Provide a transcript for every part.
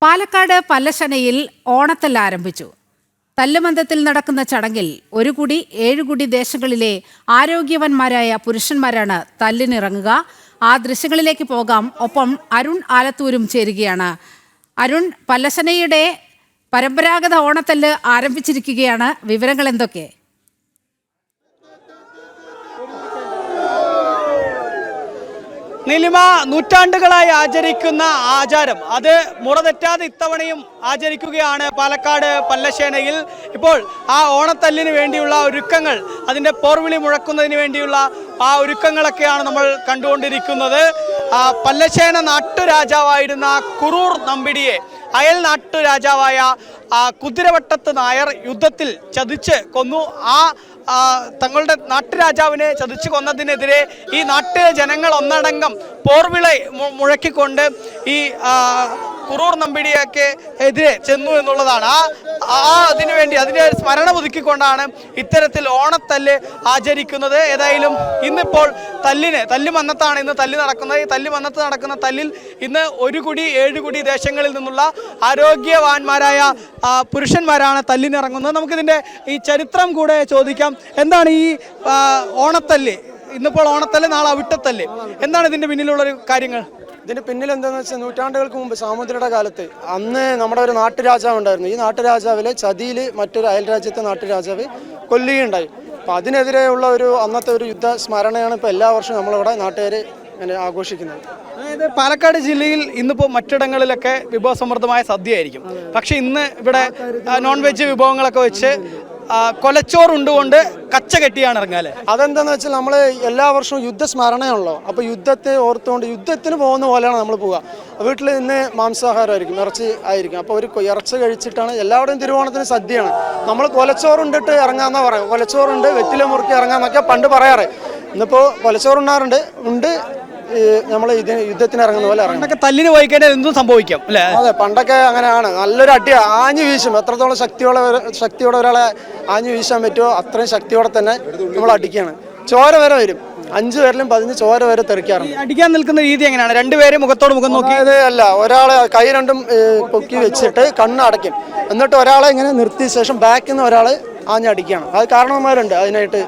പാലക്കാട് പല്ലശനയിൽ ഓണത്തല്ല് ആരംഭിച്ചു. തല്ലുമന്തത്തിൽ നടക്കുന്ന ചടങ്ങിൽ ഒരു കുടി 7 കുടി ദേശങ്ങളിലെ ആരോഗ്യവാന്മാരായ പുരുഷന്മാരാണ് തല്ലിനിറങ്ങുക. ആ ദൃശ്യങ്ങളിലേക്ക് പോകാം. ഒപ്പം അരുൺ ആലത്തൂരും ചേരുകയാണ്. അരുൺ, പല്ലശനയുടെ പരമ്പരാഗത ഓണത്തല്ല് ആരംഭിച്ചിരിക്കുകയാണ്. വിവരങ്ങൾ എന്തൊക്കെ? നീലിമ, നൂറ്റാണ്ടുകളായി ആചരിക്കുന്ന ആചാരം അത് മുറതെറ്റാതെ ഇത്തവണയും ആചരിക്കുകയാണ് പാലക്കാട് പല്ലശേനയിൽ. ഇപ്പോൾ ആ ഓണത്തല്ലിന് വേണ്ടിയുള്ള ഒരുക്കങ്ങൾ, അതിൻ്റെ പോർവിളി മുഴക്കുന്നതിന് വേണ്ടിയുള്ള ആ ഒരുക്കങ്ങളൊക്കെയാണ് നമ്മൾ കണ്ടുകൊണ്ടിരിക്കുന്നത്. പല്ലശേന നാട്ടുരാജാവായിരുന്ന കുറൂർ നമ്പിടിയെ അയൽ നാട്ടുരാജാവായ കുതിരവട്ടത്ത് നായർ യുദ്ധത്തിൽ ചതിച്ച് കൊന്നു. തങ്ങളുടെ നാട്ടുരാജാവിനെ ചതിച്ചു കൊന്നതിനെതിരെ ഈ നാട്ടിലെ ജനങ്ങൾ ഒന്നടങ്കം പോർവിള മുഴക്കിക്കൊണ്ട് ഈ കുറൂർ നമ്പിടിയൊക്കെ എതിരെ ചെന്നു എന്നുള്ളതാണ്. അതിനുവേണ്ടി അതിനെ സ്മരണ പുതുക്കിക്കൊണ്ടാണ് ഇത്തരത്തിൽ ഓണത്തല്ല് ആചരിക്കുന്നത്. ഏതായാലും ഇന്നിപ്പോൾ തല്ലുമന്നത്താണ് ഇന്ന് തല്ല് നടക്കുന്നത്. ഈ തല്ലുമന്നത്ത് നടക്കുന്ന തല്ലിൽ ഇന്ന് 1 കുടി 7 കുടി ദേശങ്ങളിൽ നിന്നുള്ള ആരോഗ്യവാന്മാരായ പുരുഷന്മാരാണ് തല്ലിനിറങ്ങുന്നത്. നമുക്കിതിൻ്റെ ഈ ചരിത്രം കൂടെ ചോദിക്കാം. എന്താണ് ഈ ഓണത്തല്ല്? ഇന്നിപ്പോൾ ഓണത്തല്ല്, നാളെ അവിട്ടത്തല്ല്. എന്താണ് ഇതിൻ്റെ പിന്നിലുള്ളൊരു കാര്യങ്ങൾ? ഇതിന് പിന്നിൽ എന്താണെന്ന് വെച്ചാൽ, നൂറ്റാണ്ടുകൾക്ക് മുമ്പ് സാമുദ്രയുടെ കാലത്ത് അന്ന് നമ്മുടെ ഒരു നാട്ടുരാജാവ് ഉണ്ടായിരുന്നു. ഈ നാട്ടുരാജാവിലെ ചതിയിൽ മറ്റൊരു അയൽരാജ്യത്തെ നാട്ടുരാജാവ് കൊല്ലുകയുണ്ടായി. അപ്പം അതിനെതിരെയുള്ള അന്നത്തെ ഒരു യുദ്ധ സ്മരണയാണ് ഇപ്പോൾ എല്ലാ വർഷവും നമ്മളിവിടെ നാട്ടുകാർ അങ്ങനെ ആഘോഷിക്കുന്നത്. അതായത് പാലക്കാട് ജില്ലയിൽ ഇന്നിപ്പോൾ മറ്റിടങ്ങളിലൊക്കെ വിഭവസമൃദ്ധമായ സദ്യയായിരിക്കും. പക്ഷെ ഇന്ന് ഇവിടെ നോൺ വെജ് വിഭവങ്ങളൊക്കെ വെച്ച് കൊലച്ചോറുണ്ടുകൊണ്ട് കച്ച കെട്ടിയാണ് ഇറങ്ങാല്ലേ? അതെന്താണെന്ന് വെച്ചാൽ, നമ്മൾ എല്ലാ വർഷവും യുദ്ധസ്മരണയാണല്ലോ. അപ്പോൾ യുദ്ധത്തെ ഓർത്തുകൊണ്ട് യുദ്ധത്തിന് പോകുന്ന പോലെയാണ് നമ്മൾ പോവുക. വീട്ടിൽ ഇന്ന് മാംസാഹാരമായിരിക്കും, ഇറച്ചി ആയിരിക്കും. അപ്പോൾ ഒരു ഇറച്ചി കഴിച്ചിട്ടാണ് എല്ലാവരുടെയും തിരുവോണത്തിന് സദ്യയാണ്. നമ്മൾ കൊലച്ചോറുണ്ടിട്ട് ഇറങ്ങാമെന്നാണ് പറയുക. കൊലച്ചോറുണ്ട്, വെറ്റില മുറുക്കി ഇറങ്ങാമെന്നൊക്കെ പണ്ട് പറയാറ്. ഇന്നിപ്പോൾ കൊലച്ചോറുണ്ടാറുണ്ട് ഉണ്ട് നമ്മൾ യുദ്ധത്തിന് ഇറങ്ങുന്ന പോലെ ഇറങ്ങും. തല്ലിന് പോയി കഴിഞ്ഞാൽ എന്തും സംഭവിക്കാം അല്ലേ? അതെ, പണ്ടൊക്കെ അങ്ങനെയാണ്. നല്ലൊരു അടി ആഞ്ഞു വീശും. എത്രത്തോളം ശക്തിയോടെ ഒരാളെ ആഞ്ഞു വീശാൻ പറ്റുമോ അത്രയും ശക്തിയോടെ തന്നെ നമ്മൾ അടിക്കുകയാണ്. ചോര വരെ വരും. 5 പേരിലും 15 ചോര വരെ തെറിക്കാറുണ്ട്. അടിക്കാൻ നിൽക്കുന്ന രീതി എങ്ങനെയാണ്? 2 പേരും മുഖത്തോട് മുഖം നോക്കി? അല്ല, ഒരാളെ കൈ രണ്ടും പൊക്കി വെച്ചിട്ട് കണ്ണ് അടയ്ക്കും. എന്നിട്ട് ഒരാളെ ഇങ്ങനെ നിർത്തിയ ശേഷം ബാക്കിൽ നിന്ന് ഒരാൾ ആഞ്ഞടിക്കുകയാണ്. അത് കാരണവന്മാരുണ്ട് അതിനായിട്ട്.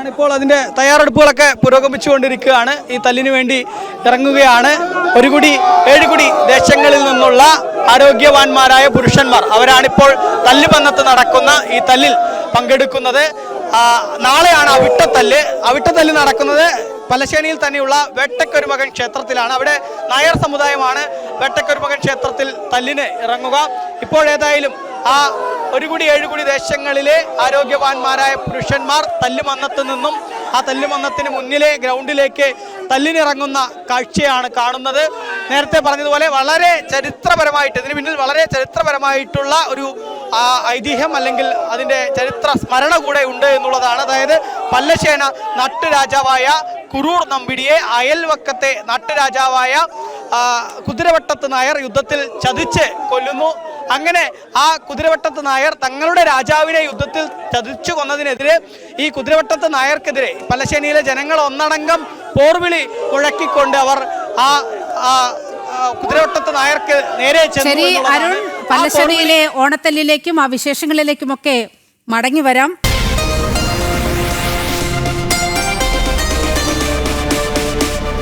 ഇപ്പോൾ അതിന്റെ തയ്യാറെടുപ്പുകളൊക്കെ പുരോഗമിച്ചുകൊണ്ടിരിക്കുകയാണ്. ഈ തല്ലിന് വേണ്ടി ഇറങ്ങുകയാണ് 1 കുടി 7 കുടി ദേശങ്ങളിൽ നിന്നുള്ള ആരോഗ്യവാന്മാരായ പുരുഷന്മാർ. അവരാണിപ്പോൾ തല്ലുമന്നത്ത് നടക്കുന്ന ഈ തല്ലിൽ പങ്കെടുക്കുന്നത്. നാളെയാണ് അവിട്ടത്തല്ല് നടക്കുന്നത്. പല്ലശേനയിൽ തന്നെയുള്ള വേട്ടക്കൊരുമകൻ ക്ഷേത്രത്തിലാണ്. അവിടെ നായർ സമുദായമാണ് വേട്ടക്കൊരുമകൻ ക്ഷേത്രത്തിൽ തല്ലിന് ഇറങ്ങുക. ഇപ്പോഴേതായാലും 1 കുടി 7 കുടി ദേശങ്ങളിലെ ആരോഗ്യവാന്മാരായ പുരുഷന്മാർ തല്ലുമന്നത്ത് നിന്നും ആ തല്ലുമന്നത്തിന് മുന്നിലെ ഗ്രൗണ്ടിലേക്ക് തല്ലിനിറങ്ങുന്ന കാഴ്ചയാണ് കാണുന്നത്. നേരത്തെ പറഞ്ഞതുപോലെ വളരെ ചരിത്രപരമായിട്ട് ഇതിന് പിന്നിൽ വളരെ ചരിത്രപരമായിട്ടുള്ള ഒരു ഐതിഹ്യം അല്ലെങ്കിൽ അതിൻ്റെ ചരിത്ര സ്മരണ കൂടെ ഉണ്ട് എന്നുള്ളതാണ്. അതായത് പല്ലശേന നാട്ടുരാജാവായ കുറൂർ നമ്പിടിയെ അയൽവക്കത്തെ നാട്ടുരാജാവായ കുതിരവട്ടത്ത് നായർ യുദ്ധത്തിൽ ചതിച്ച് കൊല്ലുന്നു. അങ്ങനെ ആ കുതിരവട്ടത്ത് നായർ തങ്ങളുടെ രാജാവിനെ യുദ്ധത്തിൽ ചതിച്ചു കൊന്നതിനെതിരെ ഈ കുതിരവട്ടത്ത് നായർക്കെതിരെ പല്ലശേനയിലെ ജനങ്ങൾ ഒന്നടങ്കം പോർവിളി മുഴക്കിക്കൊണ്ട് അവർ കുതിരവട്ടത്ത് നായർക്ക് നേരെ ചെന്നു. അരുൺ, പല്ലശേനയിലെ ഓണത്തല്ലിലേക്കും ആ വിശേഷങ്ങളിലേക്കുമൊക്കെ മടങ്ങി വരാം.